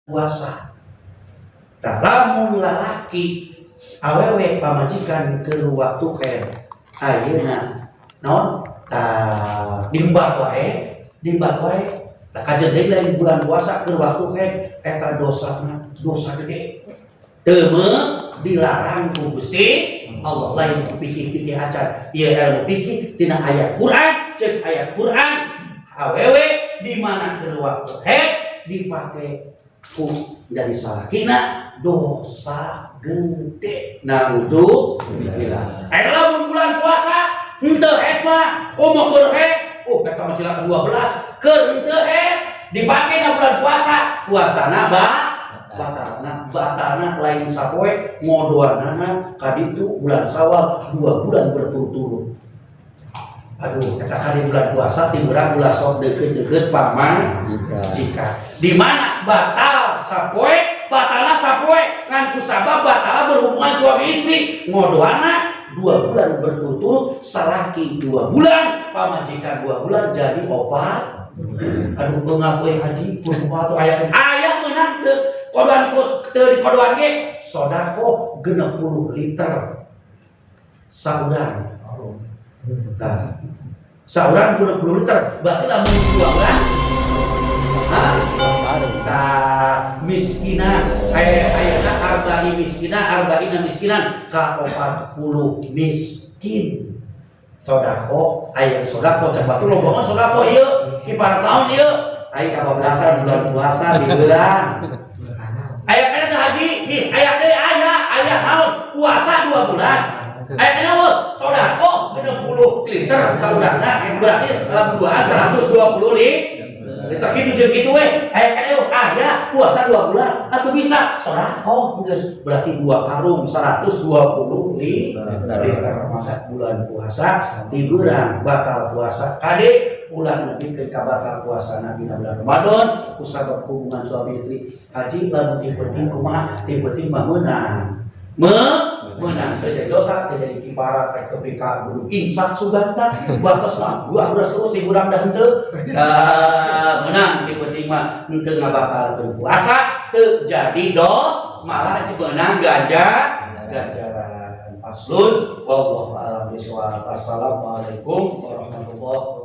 puasa. Lamun lalaki awewe pamajikan ke waktu khen ayeuna naon dimbat wae tak kajen deui lain bulan puasa ke waktu khen eta dosa gede teu dilarang ku Gusti Allah. Lain pikir-pikir acan ieu ilmu pikir tina ayat Quran, cek ayat Quran awewe di mana ke waktu khen dipake ku jadi salakina dosa gede. Naudzubillah. Lamun bulan puasa henteu eta komo keur kata masalah ke-12 keur henteu dipake na bulan puasa puasana batalna lain sapoe ngodoanana kaditu bulan Syawal 2 bulan berturut-turut. Aduh, kata kali bulan puasa timurang ulah sok deket-deket paman jika di mana batalna sapoe ngan kusabab batalna berhubungan suami istri ngodoana 2 bulan berturut-turut salaki 2 bulan pamajikan 2 bulan jadi opat. Aduh ngapoe haji pun atuh aya meunang teu kodoan teu kodoan ge sodako 60 liter saudang. Saurang 60 liter berarti lamun buangan miskinan ayana arba'ina miskinan ka 40 miskin sodako aya sodako cak batu lobongan sodako ieu kiparat taun ieu aya kabablasan bulan puasa di bulan aya kana haji nih aya naon puasa 2 bulan aya kana sodako 60 liter saudana berarti dalam bulan 120 liter gitu we aya kana puasa 2 bulan atuh bisa sodako geus berarti 2 karung 120 liter masa bulan puasa tiduran batal puasa kade ulah nepikeun ka batal puasana dina bulan Ramadan kusabab hubungan suami istri haji lamun penting kumaha penting mah menang terjadi dosa terjadi kiparat tapi ka kudu imsak suganta batasna 12 terus tiburang dah henteu menang penting mah henteu ngabakal puasa teu jadi malah menang ganjaran. Aslun wallahu a'lam bishawab. Assalamualaikum warahmatullahi wabarakatuh.